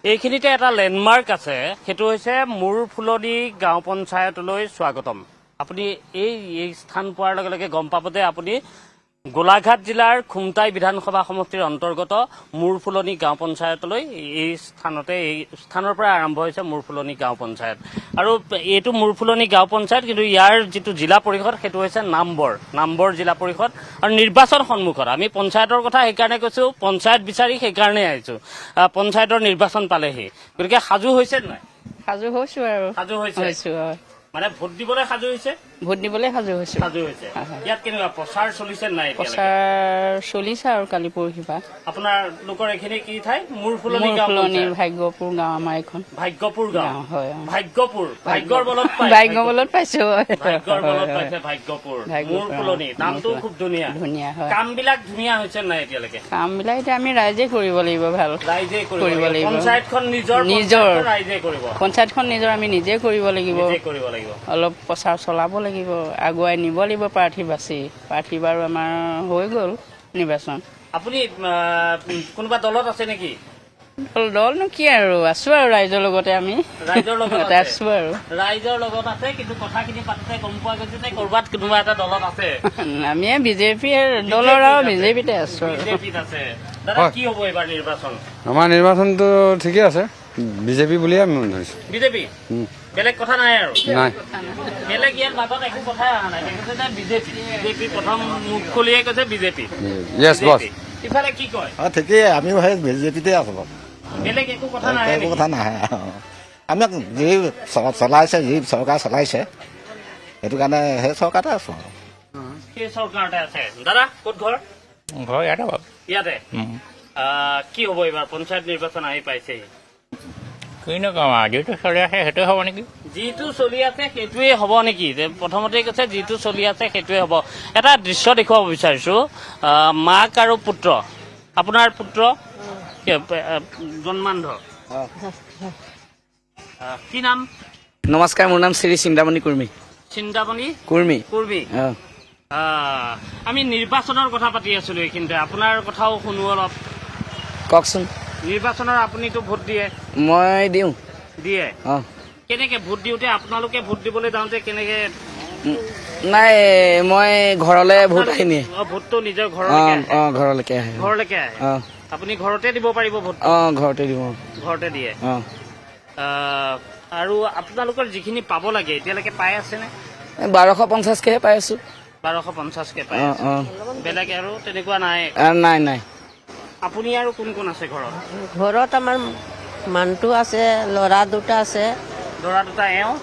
এইখিনিতে এটা লেণ্ডমাৰ্ক আছে, সেইটো হৈছে মূৰফুলনি গাঁও পঞ্চায়তলৈ স্বাগতম। আপুনি এই স্থান পোৱাৰ লগে লগে গম পাব যে আপুনি গোলাঘাট জিলাৰ খুমটাই বিধানসভা সমষ্টিৰ অন্তৰ্গত মূৰফুলনি গাঁও পঞ্চায়তলৈ এই স্থানৰ পৰা আৰম্ভ হৈছে মূৰফুলনি গাঁও পঞ্চায়ত। আৰু এইটো মূৰফুলনি গাঁও পঞ্চায়ত, কিন্তু ইয়াৰ যিটো জিলা পৰিষদ সেইটো হৈছে নামবৰ জিলা পৰিষদ। আৰু নিৰ্বাচন সন্মুখত আমি পঞ্চায়তৰ কথা সেইকাৰণে কৈছো, পঞ্চায়ত বিচাৰি সেইকাৰণে আহিছো। পঞ্চায়তৰ নিৰ্বাচন পালেহি, গতিকে সাজু হৈছে নাই? সাজু হৈছো আৰু সাজু হৈছে মানে ভোট দিবলৈ সাজু হৈছে? ভোট দিবলৈ সাজু হৈছো। সাজু হৈছে। ইয়াত কেনেকুৱা প্ৰচাৰ চলিছে নাই? প্ৰচাৰ চলিছে আৰু কালি পৰহি পৰা। আপোনাৰ লোকৰ এইখিনি কি ঠাই? মূৰফুলনি ভাগ্যপুৰ গাঁও আমাৰ এইখন। ভাগ্যপুৰ গাঁও, হয়। ভাগ্যৰ বলত পাইছে। ভাগ্য বলত পাইছো। ভাগ্যৰ বলত পাইছে ভাগ্যপুৰ। মূৰফুলনি নামটো খুব ধুনীয়া। ধুনীয়া হয়। কামবিলাক ধুনীয়া হৈছে নাই এতিয়ালৈকে? কামবিলাক এতিয়া আমি ৰাইজে কৰিব লাগিব, ভাল ৰাইজে কৰিব লাগিব। পঞ্চায়তখন নিজৰ ৰাইজে কৰিব। পঞ্চায়তখন নিজৰ আমি নিজে কৰিব লাগিব। কৰিব লাগিব। অলপ প্ৰচাৰ চলাব লাগিব, আগুৱাই নিব লাগিব প্ৰাৰ্থী বাচি। প্ৰাৰ্থী বাৰু আমাৰ হৈ গ'ল নিৰ্বাচন। আপুনি কোনোবা দলত আছে নেকি? দলনো কি আৰু, আছো আৰু ৰাইজৰ লগতে আমি। ৰাইজৰ লগত আছো আৰু ৰাইজৰ লগত আছে, কিন্তু কথাখিনি পাতোতে গম পোৱা গৈছে যে কৰবাত কোনোবা এটা দলত আছে। আমি বিজেপি দলৰ আৰু বিজেপিতে আছো। বিজেপিত আছে। দাদা কি হ'ব এইবাৰ নিৰ্বাচন? আমাৰ নিৰ্বাচনটো ঠিকে আছে, বিজেপি বুলিয়ে আমি ধৰিছো। বিজেপি বেলেগ কথা নাই আৰু? নাই, বেলেগ ইয়াৰ মাজত একো কথাই অহা নাই। কৈছে যে বিজেপি প্ৰথম মুখ খুলিয়ে কৈছে বিজেপি। য়েছ বছ। ইফালে কি কয়? ঠিকেই, আমিও সেই বিজেপিতে আছো। বেলেগ একো কথা নাহে? একো কথা নাহে। আমাক যি চলাইছে, যি চৰকাৰ চলাইছে, সেইটো কাৰণে সেই চৰকাৰতে আছো। সেই চৰকাৰতে আছে। দাদা ক'ত ঘৰ? ঘৰ ইয়াতে বাৰু। ইয়াতে। কি হ'ব এইবাৰ পঞ্চায়ত নিৰ্বাচন আহি পাইছেহি? কিনো কম আৰু, যিটো চলি আছে সেইটোৱে হ'ব নেকি? যিটো চলি আছে সেইটোৱে হ'ব নেকি? প্ৰথমতে কৈছে যিটো চলি আছে সেইটোৱে হ'ব। এটা দৃশ্য দেখুৱাব বিচাৰিছো, মাক আৰু পুত্ৰ। আপোনাৰ পুত্ৰ জন্মান্ধ, কি নাম? নমস্কাৰ, মোৰ নাম শ্ৰী চিন্তামণি কুৰ্মী। চিন্তামণি কুৰ্মী। আমি নিৰ্বাচনৰ কথা পাতি আছিলো এইখিনিতে, আপোনাৰ কথাও শুনো অলপ। কওকচোন। নিৰ্বাচনৰ আপুনিতো ভোট দিয়ে? মই দিওঁ। দিয়ে? কেনেকে ভোট দিওঁতে আপোনালোকে ভোট দিবলৈ যাওঁতে কেনেকে? নাই, মই ঘৰলৈ ভোট আহি নিয়ে। ভোটটো নিজৰ ঘৰলৈকে আহে? ঘৰলৈকে আহে। আপুনি ঘৰতে দিব পাৰিব ভোট? ঘৰতে দিব। ঘৰতে দিয়ে? আৰু আপোনালোকৰ যিখিনি পাব লাগে এতিয়ালৈকে পাই আছেনে? 1250কেহে পাই আছো। 1250কে পাই আছে। বেলেগ আৰু তেনেকুৱা নাই? নাই। আপুনি আৰু কোন কোন আছে ঘৰত? ঘৰত আমাৰ মানুহটো আছে, ল'ৰা দুটা আছে। ল'ৰা দুটা? এওঁ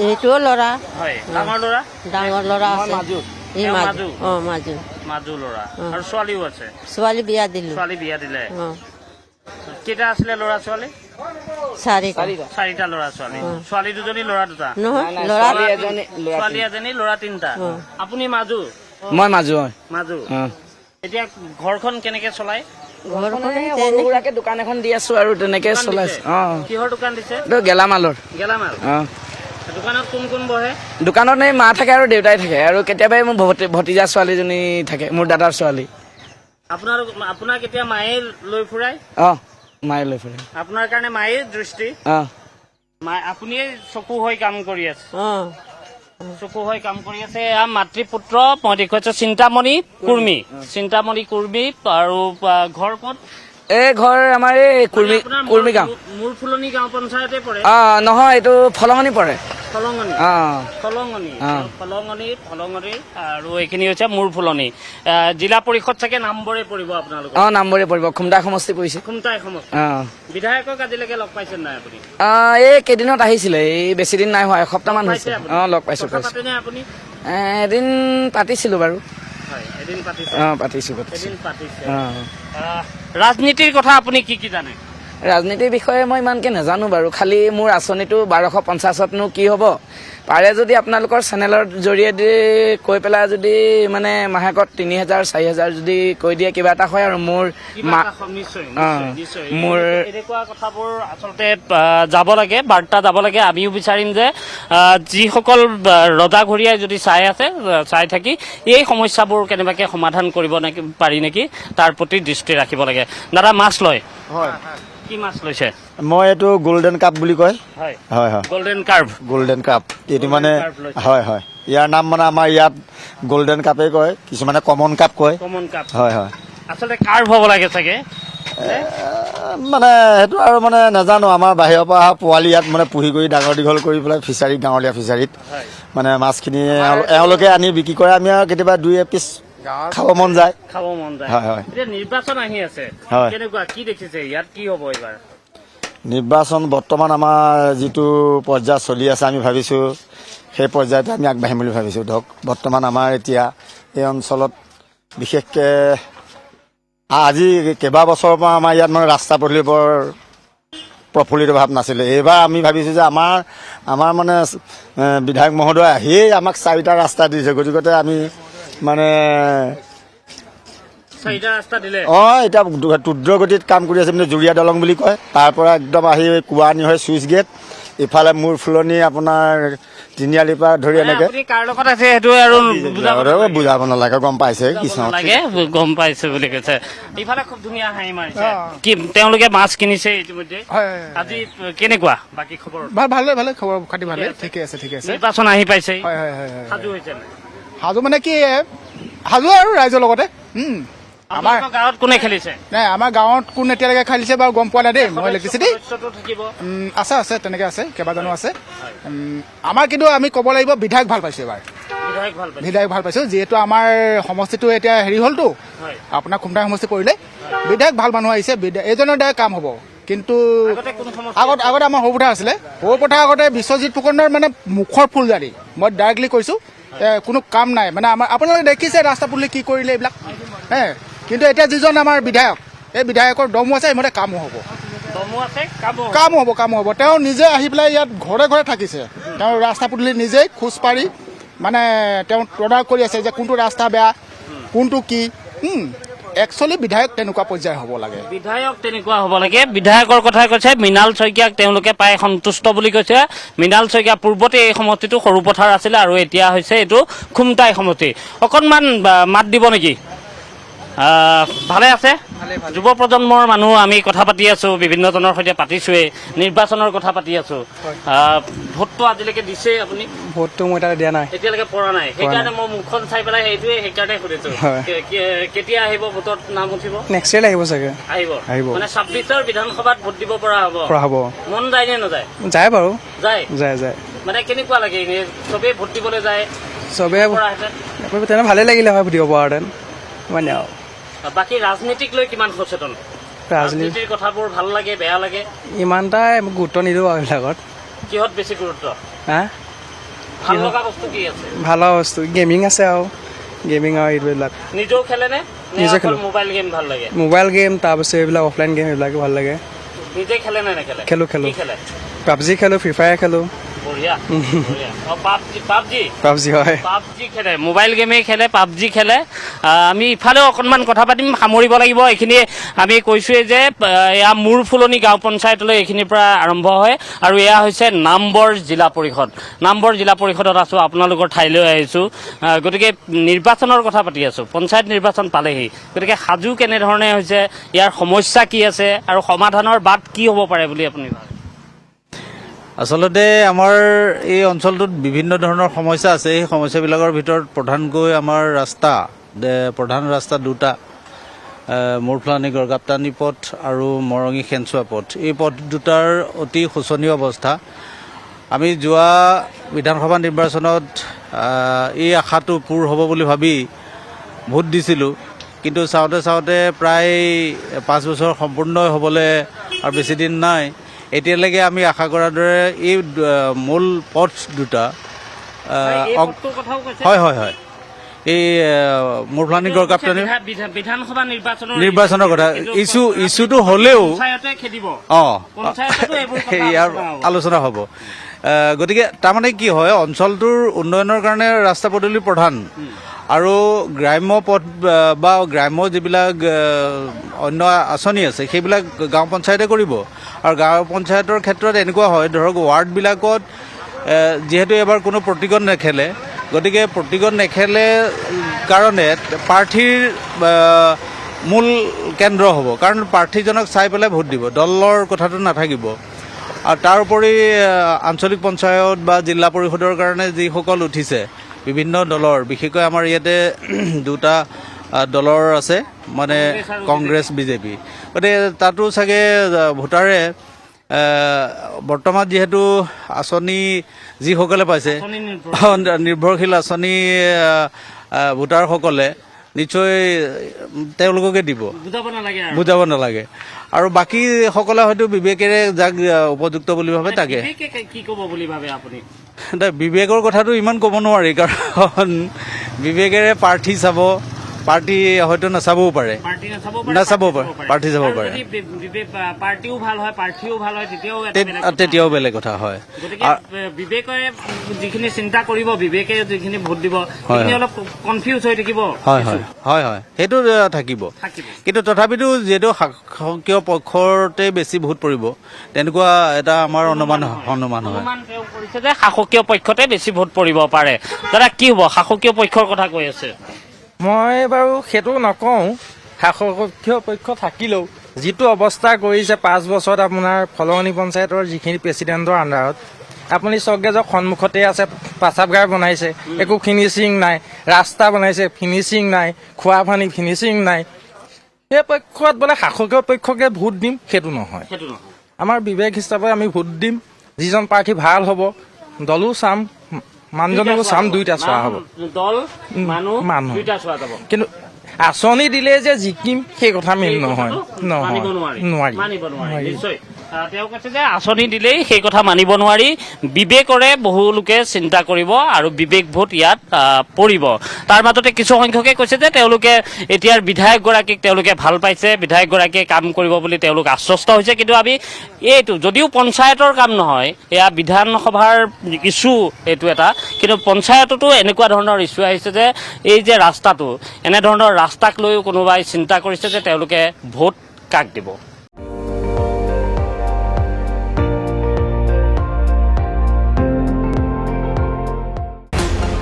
এইটোও ল'ৰা। হয়। ডাঙৰ ল'ৰা? ডাঙৰ ল'ৰা আছে। মাজু ল'ৰা। আৰু ছোৱালীও আছে? ছোৱালী বিয়া দিলো। ছোৱালী বিয়া দিলে? কেইটা আছিলে ল'ৰা ছোৱালী? চাৰিটা ল'ৰা ছোৱালী। ছোৱালী দুজনী ল'ৰা দুটা? নহয়, ছোৱালী এজনী ল'ৰা তিনিটা। আপুনি মাজু? মই মাজু। এতিয়া ঘৰখন কেনেকে চলাই? ঘৰখনকে দোকান এখন দি আছো আৰু তেনেকে চলাইছো। কিহৰ দোকান দিছে? গেলামালৰ। গেলামাল? দোকানত কোন কোন বহে? দোকানত এই মা থাকে আৰু দেউতাই থাকে, আৰু কেতিয়াবা মোৰ ভতিজা ছোৱালীজনী থাকে, মোৰ দাদাৰ ছোৱালী। আপোনাক এতিয়া মায়ে লৈ ফুৰাই? মায়ে লৈ ফুৰাই। আপোনাৰ কাৰণে মায়ে দৃষ্টি? আপুনিয়ে চকু হৈ কাম কৰি আছে? চকু হৈ কাম কৰি আছে। এয়া মাতৃপুত্ৰ, মই দেখুৱাইছো চিন্তামণি কুৰ্মী। আৰু ঘৰ ক'ত? এই ঘৰ আমাৰ এই কুৰ্মী গাঁও। মূৰফুলনি গাঁও পঞ্চায়তে পৰে? নহয়, এইটো ফলঙনি পৰে। ফলঙনি। আৰু এইখিনি হৈছে মূৰফুলনি। জিলা পৰিষদ চাগে নামবৰে পৰিব আপোনালোকৰ? নামবৰে পৰিব, খুমটাই সমষ্টি পৰিছে। খুমটাই সমষ্টি। বিধায়কক আজিলৈকে লগ পাইছে নাই আপুনি? এই কেইদিনত আহিছিলে, এই বেছি দিন নাই হোৱা, এসপ্তাহমান হৈছে। লগ পাইছো। আপুনি এদিন পাতিছিলো বাৰু। পাতিছে। ৰাজনীতিৰ কথা আপুনি কি জানে? ৰাজনীতিৰ বিষয়ে মই ইমানকে নাজানো বাৰু, খালি মোৰ আঁচনিটো 1250তনো কি হ'ব, পাৰে যদি আপোনালোকৰ চেনেলৰ জৰিয়তে কৈ পেলাই যদি মানে মাহেকত 3000 4000 যদি কৈ দিয়ে কিবা এটা হয় আৰু মোৰ এনেকুৱা কথাবোৰ আচলতে যাব লাগে, বাৰ্তা যাব লাগে। আমিও বিচাৰিম যে যিসকল ৰজাঘৰীয়াই যদি চাই থাকি এই সমস্যাবোৰ কেনেবাকে সমাধান কৰিব পাৰি নেকি তাৰ প্ৰতি দৃষ্টি ৰাখিব লাগে। দাদা মাছ লয়? কি কি মাছ লৈছে মই এইটো গোল্ডেন কাপ বুলি কয় হয় হয় হয় গোল্ডেন কাৰ্ভ গোল্ডেন কাপ এইটো মানে কাপ লৈছে। হয় হয় ইয়াৰ নাম মানে আমাৰ ইয়াত গোল্ডেন কাপেই কয় কিছুমানে কমন কাপ কয় কমন কাপ হয় হয় আচলতে কাৰ্ভ হ'ব লাগে চাগে মানে সেইটো আৰু মানে নাজানো আমাৰ বাহিৰৰ পৰা অহা পোৱালি ইয়াত মানে পুহি কৰি ডাঙৰ দীঘল কৰি পেলাই ফিচাৰীত গাঁৱলীয়া ফিচাৰীত হয় মানে মাছখিনি এওঁলোকে আনি বিক্ৰী কৰে আমি আৰু কেতিয়াবা দুই এপিচ খাব মন যায় খাব মন যায় হয়, হয়। এতিয়া নিৰ্বাচন আহি আছে হয়। কেনেকুৱা কি দেখিছে ইয়াত কি হ'ব এইবাৰ নিৰ্বাচন বৰ্তমান আমাৰ যিটো পৰ্যায় চলি আছে আমি ভাবিছোঁ সেই পৰ্যায়তে আমি আগবাঢ়িম বুলি ভাবিছোঁ ধৰক বৰ্তমান আমাৰ এতিয়া এই অঞ্চলত বিশেষকৈ আজি কেইবাবছৰৰ পৰা আমাৰ ইয়াত মানে ৰাস্তা পদূলি বৰ প্ৰফুল্লিত ভাৱ নাছিলে এইবাৰ আমি ভাবিছোঁ যে আমাৰ মানে বিধায়ক মহোদয় আহিয়েই আমাক 4টা ৰাস্তা দিছে গতিকে আমি মানে 4টা ৰাস্তা দিলে এতিয়া তীব্ৰগতিত কাম কৰি আছে মানে জুৰীয়া দলং বুলি কয় তাৰ পৰা একদম আহি কোৱানি হৈ চুইচ গেট ইফালে মূৰ ফুলনি আপোনাৰ তিনিআলিৰ পৰা ধৰি এনেকে আপুনি কাৰ লগত আছে সেইটো আৰু বুজাব নালাগে গম পাইছে কিছু লাগে গম পাইছে বুলি কৈছে ইফালে খুব ধুনীয়া হাঁহি মাৰিছে কি তেওঁলোকে মাছ কিনিছে ইতিমধ্যে আজি কেনেকুৱা বাকী খবৰ ভালে খবৰ খাতি ভালে ঠিকে আছে নিৰ্বাচন আহি পাইছে হয় সাজু হৈছে নে? সাজু মানে কি সাজু আৰু ৰাইজৰ লগতে আপোনালোকৰ গাঁৱত কোনে খেলিছে নাই আমাৰ গাঁৱত কোন এতিয়ালৈকে খেলিছে বাৰু গম পোৱা নাই দেই মই ইলেক্ট্ৰিচিটি সদস্যটো থাকিব আছে তেনেকে আছে কেইবাজনো আছে আমাৰ কিন্তু আমি ক'ব লাগিব বিধায়ক ভাল পাইছো এবাৰ বিধায়ক ভাল পাইছে বিধায়ক ভাল পাইছো যিহেতু আমাৰ সমষ্টিটো এতিয়া হেৰি হ'লতো হয় আপোনাৰ খুমটাই সমষ্টি পৰিলে বিধায়ক ভাল মানুহ আহিছে এইজনৰ দ্বাৰা কাম হ'ব কিন্তু আগতে কোন সমষ্টি আগতে আমাৰ সৰুপথাৰ আছিলে সৰুপথাৰ আগতে বিশ্বজিৎ ফুকনৰ মানে মুখৰ ফুলজাৰি মই ডাইৰেক্টলি কৈছো কোনো কাম নাই মানে আমাৰ আপোনালোকে দেখিছে ৰাস্তা পদূলি কি কৰিলে এইবিলাক কিন্তু এতিয়া যিজন আমাৰ বিধায়ক এই বিধায়কৰ দমো আছে এইমতে কামো হ'ব দমো আছে কাম হ'ব তেওঁ নিজে আহি পেলাই ইয়াত ঘৰে ঘৰে থাকিছে তেওঁ ৰাস্তা পদূলি নিজেই খোজ পাৰি মানে তেওঁ তদাৰক কৰি আছে যে কোনটো ৰাস্তা বেয়া কোনটো কি একচুৱেলি বিধায়ক তেনেকুৱা পৰ্যায়ৰ হ'ব লাগে বিধায়ক তেনেকুৱা হ'ব লাগে বিধায়কৰ কথা কৈছে মৃণাল শইকীয়াক তেওঁলোকে পাই সন্তুষ্ট বুলি কৈছে মৃণাল শইকীয়া পূৰ্বতে এই সমষ্টিটো সৰু পথাৰ আছিলে আৰু এতিয়া হৈছে এইটো খুমটাই সমষ্টি অকণমান মাত দিব নেকি ভালে আছে যুৱ প্ৰজন্মৰ মানুহ আমি কথা পাতি আছো বিভিন্নজনৰ সৈতে পাতিছোৱেই নিৰ্বাচনৰ কথা পাতি আছো ভোটটো আজিলৈকে দিছে আপুনি ভোটটো মই তাত দিয়া নাই এতিয়ালৈকে পৰা নাই সেইকাৰণে মই মুখখন চাই পেলাই সেইকাৰণে সুধিছো কেতিয়া আহিব ভোটত নাম উঠিব নেক্সট ইয়েৰ আহিব চাগে আহিব মানে 26ৰ বিধানসভাত ভোট দিব পৰা হ'ব মন যায় নে নাযায় যায় বাৰু যায় মানে কেনেকুৱা লাগে এনে চবেই ভোট দিবলৈ যায় চবেই তেনে ভালেই লাগিলে হয় দিব পৰাহেঁতেন মানে আৰু বাকী ৰাজনীতিক লৈ কিমান সচেতন ৰাজনীতিৰ কথাবোৰ ভাল লাগে বেয়া লাগে ইমান এটা গুৰুত্ব নিদিওঁ আৰু এইবিলাকত কিহত বেছি গুৰুত্ব ভাল লগা বস্তু কি আছে ভাল বস্তু গেমিং আছে আৰু এইবিলাক নিজেও খেলে নে নিজে খেলো মোবাইল গেম ভাল লাগে মোবাইল গেম তাৰপিছত এইবিলাক অফলাইন গেম এইবিলাকে ভাল লাগে নিজে খেলে নে নেখেলে খেলো কি খেলে পাবজি খেলো ফ্ৰী ফায়াৰ খেলো বঢ়িয়া পাবজি হয় পাবজি খেলে মোবাইল গেমেই খেলে পাবজি খেলে আমি ইফালেও অকণমান কথা পাতিম সামৰিব লাগিব এইখিনি আমি কৈছোঁৱেই যে এয়া মূৰ ফুলনি গাঁও পঞ্চায়তলৈ এইখিনিৰ পৰা আৰম্ভ হয় আৰু এয়া হৈছে নামবৰ জিলা পৰিষদত আছোঁ আপোনালোকৰ ঠাইলৈ আহিছোঁ গতিকে নিৰ্বাচনৰ কথা পাতি আছোঁ পঞ্চায়ত নিৰ্বাচন পালেহি গতিকে সাজু কেনেধৰণে হৈছে ইয়াৰ সমস্যা কি আছে আৰু সমাধানৰ বাট কি হ'ব পাৰে বুলি আপুনি ভাবে আচলতে আমাৰ এই অঞ্চলটোত বিভিন্ন ধৰণৰ সমস্যা আছে এই সমস্যাবিলাকৰ ভিতৰত প্ৰধানকৈ আমাৰ প্ৰধান ৰাস্তা দুটা মূৰফুলনি গড়গাপ্তানি পথ আৰু মৰঙী খেনচুৱা পথ এই পথ দুটাৰ অতি শোচনীয় অৱস্থা আমি যোৱা বিধানসভা নিৰ্বাচনত এই আশাটো পূৰ হ'ব বুলি ভাবি ভোট দিছিলোঁ কিন্তু চাওঁতে প্ৰায় 5 বছৰ সম্পূৰ্ণ হ'বলৈ আৰু বেছি দিন নাই এতিয়ালৈকে আমি আশা কৰাৰ দৰে এই মূল পথ দুটা হয় এই মূৰফুলনি গড়গাপ্তানি বিধানসভা নিৰ্বাচনৰ কথা ইছ্যুটো হ'লেও ইয়াৰ আলোচনা হ'ব গতিকে তাৰমানে কি হয় অঞ্চলটোৰ উন্নয়নৰ কাৰণে ৰাস্তা পদূলি প্ৰধান আৰু গ্ৰাম্য পথ বা গ্ৰাম্য যিবিলাক অন্য আঁচনি আছে সেইবিলাক গাঁও পঞ্চায়তে কৰিব আৰু গাঁও পঞ্চায়তৰ ক্ষেত্ৰত এনেকুৱা হয় ধৰক ৱাৰ্ডবিলাকত যিহেতু এবাৰ কোনো প্ৰতিগণ নেখেলে গতিকে প্ৰতিগণ নেখেলে কাৰণে প্ৰাৰ্থীৰ মূল কেন্দ্ৰ হ'ব, কাৰণ প্ৰাৰ্থীজনক চাই পেলাই ভোট দিব, দলৰ কথাটো নাথাকিব। আৰু তাৰোপৰি আঞ্চলিক পঞ্চায়ত বা জিলা পৰিষদৰ কাৰণে যিসকল উঠিছে বিভিন্ন দলৰ, বিশেষকৈ আমাৰ ইয়াতে দুটা দলৰ আছে, মানে কংগ্ৰেছ বিজেপি, গতিকে তাতো চাগে ভোটাৰে বৰ্তমান যিহেতু আঁচনি যিসকলে পাইছে, নিৰ্ভৰশীল আঁচনি ভোটাৰসকলে নিশ্চয় তেওঁলোককে দিব, বুজাব নালাগে। আৰু বাকীসকলে হয়তো বিবেকেৰে যাক উপযুক্ত বুলি ভাবে তাকে। কি ক'ব বুলি ভাবে আপুনি? বিবেকৰ কথাটো ইমান ক'ব নোৱাৰি, কাৰণ বিবেকেৰে প্ৰাৰ্থী চাব, পাৰ্টি হয়তো নাচাবও পাৰে, নাচাবও পাৰে, প্ৰাৰ্থী চাব পাৰে, পাৰ্টিও ভাল হয়, প্ৰাৰ্থীও ভাল হয়, তেতিয়াও বেলেগ কথা হয়। গতিকে বিবেকে যিখিনি চিন্তা কৰিব, বিবেকে যিখিনি ভোট দিব, অলপ কনফিউজ হৈ থাকিব। হয় হয় হয় হয়, সেইটো থাকিব। কিন্তু তথাপিতো যিহেতু শাসকীয় পক্ষতে বেছি ভোট পৰিব, তেনেকুৱা এটা আমাৰ অনুমান হয়। তেওঁ কৰিছে যে শাসকীয় পক্ষতে বেছি ভোট পৰিব পাৰে। দাদা কি হ'ব, শাসকীয় পক্ষৰ কথা কৈ আছে? মই বাৰু সেইটো নকওঁ, শাসকীয় পক্ষ থাকিলেও যিটো অৱস্থা কৰিছে 5 বছৰত আপোনাৰ ফলঙনি পঞ্চায়তৰ যিখিনি প্ৰেচিডেণ্টৰ আণ্ডাৰত, আপুনি চাওকগে যাওক, সন্মুখতে আছে পাচাবগাৰ বনাইছে, একো ফিনিচিং নাই, ৰাস্তা বনাইছে ফিনিচিং নাই, খোৱা পানী ফিনিচিং নাই। সেই পক্ষত বোলে শাসকীয় পক্ষকে ভোট দিম, সেইটো নহয়। আমাৰ বিবেক হিচাপে আমি ভোট দিম, যিজন প্ৰাৰ্থী ভাল হ'ব, দলো চাম, মানুহজনকো চাম, দুইটা চোৱা হ'ব। দল মানুহ দুইটা চোৱা যাব। কিন্তু আঁচনি দিলে যে জিকিম সেই কথা মেইন নহয়, নোৱাৰি। নিশ্চয় তেওঁ কৈছে যে আঁচনি দিলেই সেই কথা মানিব নোৱাৰি, বিবেকৰে বহু লোকে চিন্তা কৰিব আৰু বিবেক ভোট ইয়াত পৰিব। তাৰ মাজতে কিছু সংখ্যকে কৈছে যে তেওঁলোকে এতিয়াৰ বিধায়কগৰাকীক তেওঁলোকে ভাল পাইছে, বিধায়কগৰাকীয়ে কাম কৰিব বুলি তেওঁলোক আশ্বস্ত হৈছে। কিন্তু আমি এইটো যদিও পঞ্চায়তৰ কাম নহয়, এয়া বিধানসভাৰ ইছ্যু এইটো এটা, কিন্তু পঞ্চায়ততো এনেকুৱা ধৰণৰ ইছ্যু আহিছে যে এই যে ৰাস্তাটো, এনেধৰণৰ ৰাস্তাক লৈও কোনোবাই চিন্তা কৰিছে যে তেওঁলোকে ভোট কাক দিব।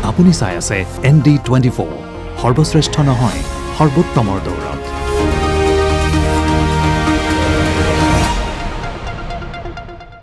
আপুনি চাই আছে ND24, সৰ্বশ্ৰেষ্ঠ নহয়, সৰ্বোত্তমৰ দৌৰা।